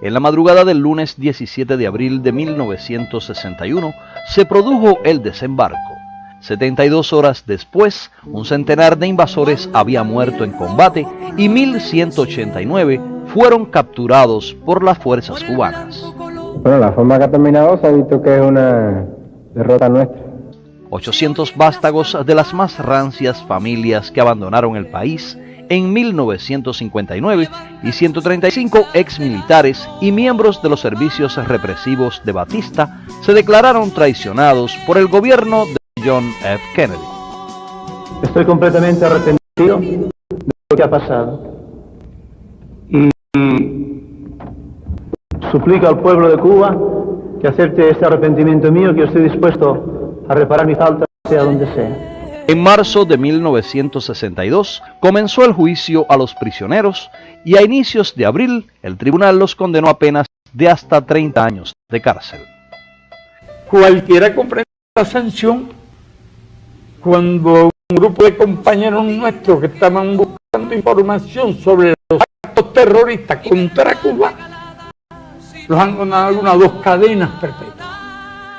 En la madrugada del lunes 17 de abril de 1961 se produjo el desembarco. 72 horas después, un centenar de invasores había muerto en combate y 1.189 fueron capturados por las fuerzas cubanas. Bueno, la forma que ha terminado se ha visto que es una derrota nuestra. 800 vástagos de las más rancias familias que abandonaron el país en 1959 y 135 exmilitares y miembros de los servicios represivos de Batista se declararon traicionados por el gobierno de John F. Kennedy. Estoy completamente arrepentido de lo que ha pasado y suplico al pueblo de Cuba que acepte este arrepentimiento mío, que yo estoy dispuesto a reparar mi falta, sea donde sea. En marzo de 1962 comenzó el juicio a los prisioneros y a inicios de abril el tribunal los condenó a penas de hasta 30 años de cárcel. Cualquiera comprende la sanción cuando un grupo de compañeros nuestros que estaban buscando información sobre los actos terroristas contra Cuba los han condenado a 2 cadenas perpetuas.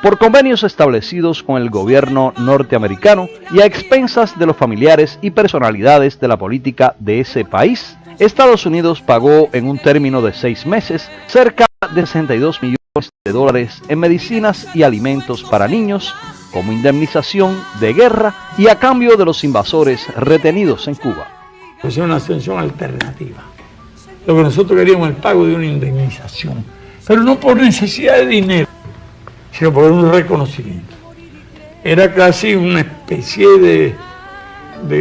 Por convenios establecidos con el gobierno norteamericano y a expensas de los familiares y personalidades de la política de ese país, Estados Unidos pagó en un término de 6 meses cerca de 62 millones de dólares en medicinas y alimentos para niños como indemnización de guerra y a cambio de los invasores retenidos en Cuba. Es una sanción alternativa. Lo que nosotros queríamos es el pago de una indemnización, pero no por necesidad de dinero, sino por un reconocimiento. Era casi una especie de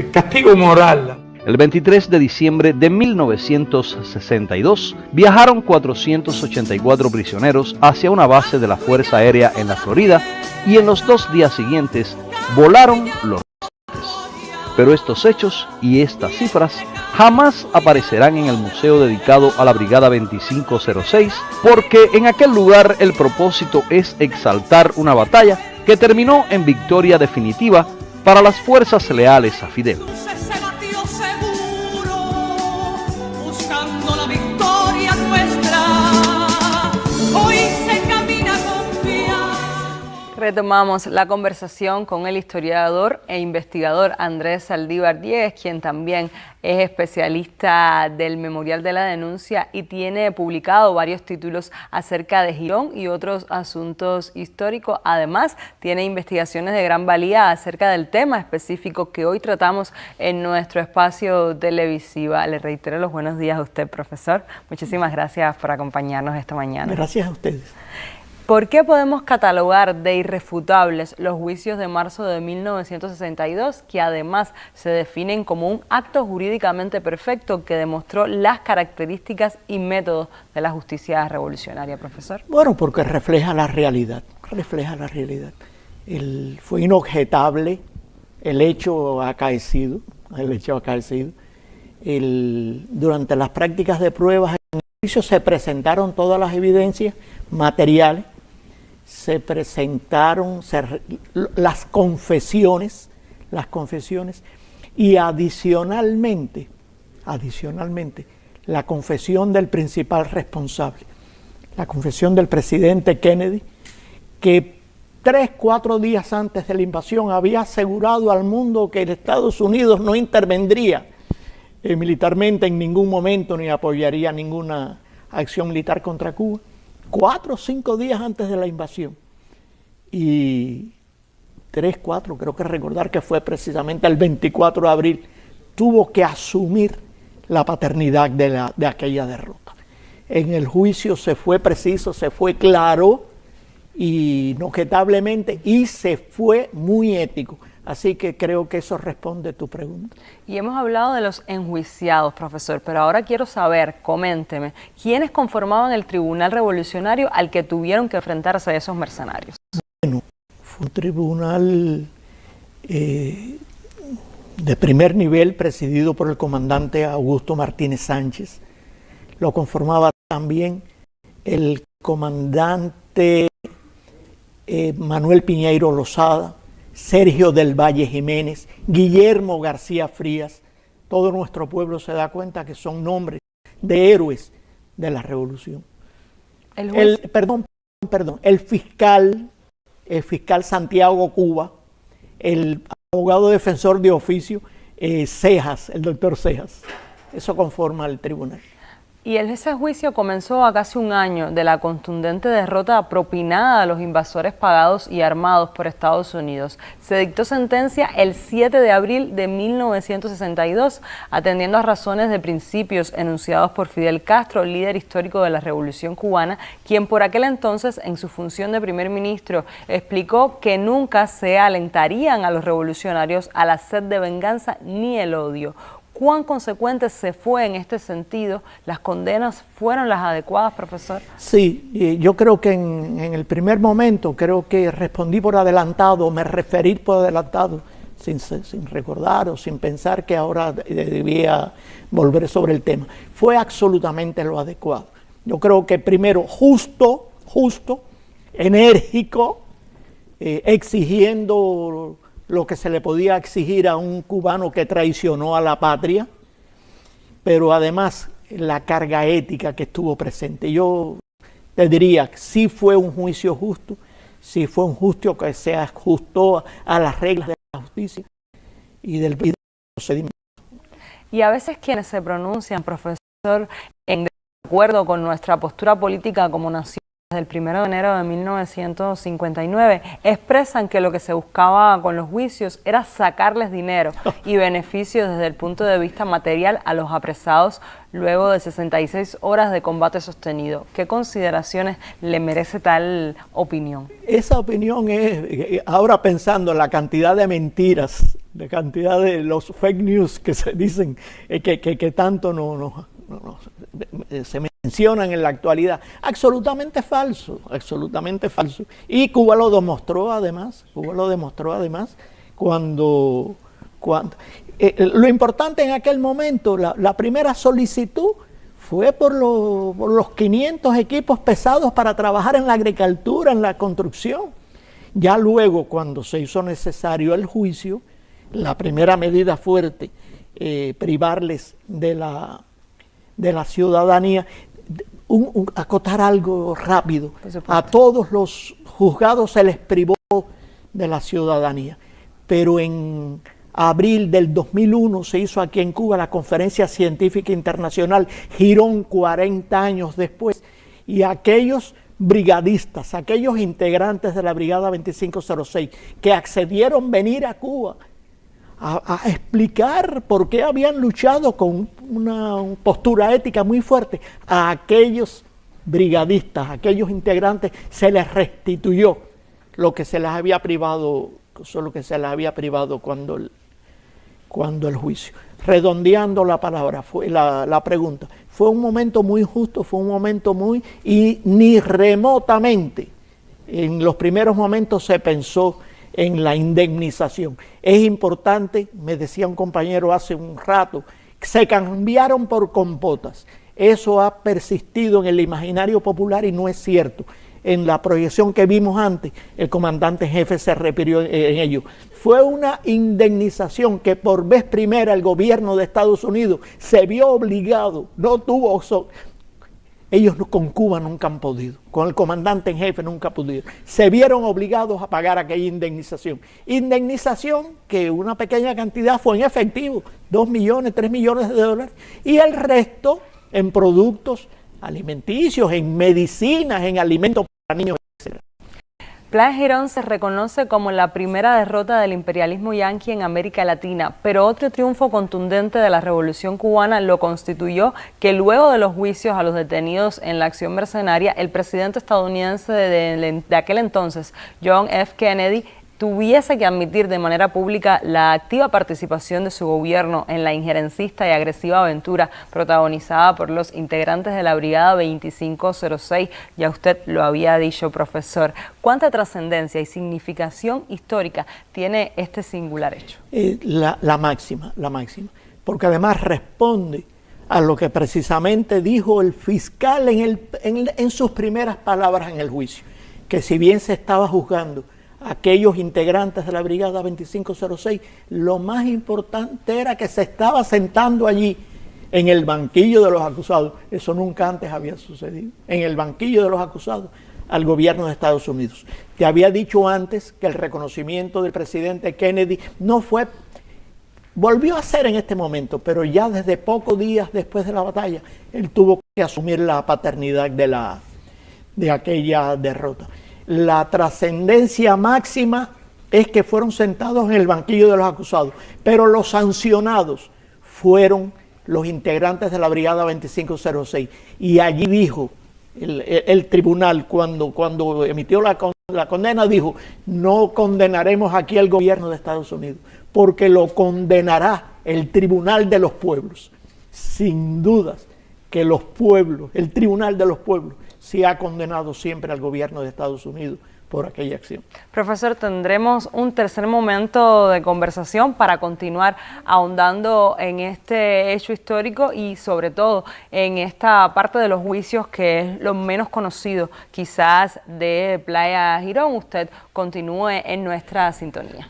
castigo moral. El 23 de diciembre de 1962 viajaron 484 prisioneros hacia una base de la Fuerza Aérea en la Florida y en los 2 días siguientes volaron los restantes. Pero estos hechos y estas cifras jamás aparecerán en el museo dedicado a la Brigada 2506, porque en aquel lugar el propósito es exaltar una batalla que terminó en victoria definitiva para las fuerzas leales a Fidel. Retomamos la conversación con el historiador e investigador Andrés Saldívar Diegues, quien también es especialista del Memorial de la Denuncia y tiene publicado varios títulos acerca de Girón y otros asuntos históricos. Además, tiene investigaciones de gran valía acerca del tema específico que hoy tratamos en nuestro espacio televisivo. Le reitero los buenos días a usted, profesor. Muchísimas gracias por acompañarnos esta mañana. Gracias a ustedes. ¿Por qué podemos catalogar de irrefutables los juicios de marzo de 1962, que además se definen como un acto jurídicamente perfecto que demostró las características y métodos de la justicia revolucionaria, profesor? Bueno, porque refleja la realidad, Fue inobjetable el hecho acaecido, durante las prácticas de pruebas en el juicio se presentaron todas las evidencias materiales, se presentaron las confesiones y adicionalmente la confesión del principal responsable, la confesión del presidente Kennedy, que 3-4 días antes de la invasión había asegurado al mundo que Estados Unidos no intervendría militarmente en ningún momento ni apoyaría ninguna acción militar contra Cuba. 4 o 5 días antes de la invasión, y 3-4, creo que recordar que fue precisamente el 24 de abril, tuvo que asumir la paternidad de aquella derrota. En el juicio se fue preciso, se fue claro, y inobjetablemente, y se fue muy ético. Así que creo que eso responde a tu pregunta. Y hemos hablado de los enjuiciados, profesor, pero ahora quiero saber, coménteme, ¿quiénes conformaban el Tribunal Revolucionario al que tuvieron que enfrentarse a esos mercenarios? Bueno, fue un tribunal de primer nivel presidido por el comandante Augusto Martínez Sánchez. Lo conformaba también el comandante Manuel Piñeiro Lozada, Sergio del Valle Jiménez, Guillermo García Frías. Todo nuestro pueblo se da cuenta que son nombres de héroes de la revolución. El fiscal Santiago Cuba, el abogado defensor de oficio Cejas, el doctor Cejas. Eso conforma el tribunal. Y ese juicio comenzó a casi un año de la contundente derrota propinada a los invasores pagados y armados por Estados Unidos. Se dictó sentencia el 7 de abril de 1962, atendiendo a razones de principios enunciados por Fidel Castro, líder histórico de la Revolución Cubana, quien por aquel entonces, en su función de primer ministro, explicó que nunca se alentarían a los revolucionarios a la sed de venganza ni el odio. ¿Cuán consecuente se fue en este sentido? ¿Las condenas fueron las adecuadas, profesor? Sí, yo creo que en el primer momento, creo que respondí por adelantado, me referí por adelantado, sin recordar o sin pensar que ahora debía volver sobre el tema. Fue absolutamente lo adecuado. Yo creo que primero justo, enérgico, exigiendo lo que se le podía exigir a un cubano que traicionó a la patria, pero además la carga ética que estuvo presente. Yo te diría que sí fue un juicio justo, sí fue un juicio que se ajustó a las reglas de la justicia y del procedimiento. Y a veces quienes se pronuncian, profesor, en desacuerdo con nuestra postura política como nación, desde el 1 de enero de 1959, expresan que lo que se buscaba con los juicios era sacarles dinero y beneficios desde el punto de vista material a los apresados luego de 66 horas de combate sostenido. ¿Qué consideraciones le merece tal opinión? Esa opinión es, ahora pensando en la cantidad de mentiras, la cantidad de los fake news que se dicen, que tanto se mencionan en la actualidad, absolutamente falso, y Cuba lo demostró además, cuando lo importante en aquel momento, la primera solicitud fue por los 500 equipos pesados para trabajar en la agricultura, en la construcción. Ya luego, cuando se hizo necesario el juicio, la primera medida fuerte, privarles de la ciudadanía. Acotar algo rápido, a todos los juzgados se les privó de la ciudadanía, pero en abril del 2001 se hizo aquí en Cuba la Conferencia Científica Internacional Girón, 40 años después, y aquellos brigadistas, aquellos integrantes de la Brigada 2506 que accedieron a venir a Cuba a explicar por qué habían luchado con una postura ética muy fuerte, a aquellos brigadistas, a aquellos integrantes, se les restituyó lo que se les había privado, cuando el juicio. Redondeando la palabra, fue la pregunta, fue un momento muy justo, y ni remotamente en los primeros momentos se pensó en la indemnización. Es importante, me decía un compañero hace un rato, se cambiaron por compotas. Eso ha persistido en el imaginario popular y no es cierto. En la proyección que vimos antes, el comandante en jefe se refirió en ello. Fue una indemnización que por vez primera el gobierno de Estados Unidos se vio obligado, ellos con Cuba nunca han podido, con el comandante en jefe nunca han podido. Se vieron obligados a pagar aquella indemnización. Indemnización que una pequeña cantidad fue en efectivo, 2 millones, 3 millones de dólares, y el resto en productos alimenticios, en medicinas, en alimentos para niños, etc. Plan Girón se reconoce como la primera derrota del imperialismo yanqui en América Latina, pero otro triunfo contundente de la Revolución Cubana lo constituyó que luego de los juicios a los detenidos en la acción mercenaria, el presidente estadounidense de aquel entonces, John F. Kennedy, tuviese que admitir de manera pública la activa participación de su gobierno en la injerencista y agresiva aventura protagonizada por los integrantes de la Brigada 2506. Ya usted lo había dicho, profesor. ¿Cuánta trascendencia y significación histórica tiene este singular hecho? La máxima, porque además responde a lo que precisamente dijo el fiscal en sus primeras palabras en el juicio, que si bien se estaba juzgando aquellos integrantes de la Brigada 2506, lo más importante era que se estaba sentando allí en el banquillo de los acusados. Eso nunca antes había sucedido. En el banquillo de los acusados al gobierno de Estados Unidos. Te había dicho antes que el reconocimiento del presidente Kennedy no fue, volvió a ser en este momento, pero ya desde pocos días después de la batalla, él tuvo que asumir la paternidad de aquella derrota. La trascendencia máxima es que fueron sentados en el banquillo de los acusados, pero los sancionados fueron los integrantes de la Brigada 2506. Y allí dijo el tribunal, cuando emitió la condena, dijo: no condenaremos aquí al gobierno de Estados Unidos, porque lo condenará el Tribunal de los Pueblos. Sin dudas que los pueblos, el Tribunal de los Pueblos, sí ha condenado siempre al gobierno de Estados Unidos por aquella acción. Profesor, tendremos un tercer momento de conversación para continuar ahondando en este hecho histórico y sobre todo en esta parte de los juicios que es lo menos conocido quizás de Playa Girón. Usted continúe en nuestra sintonía.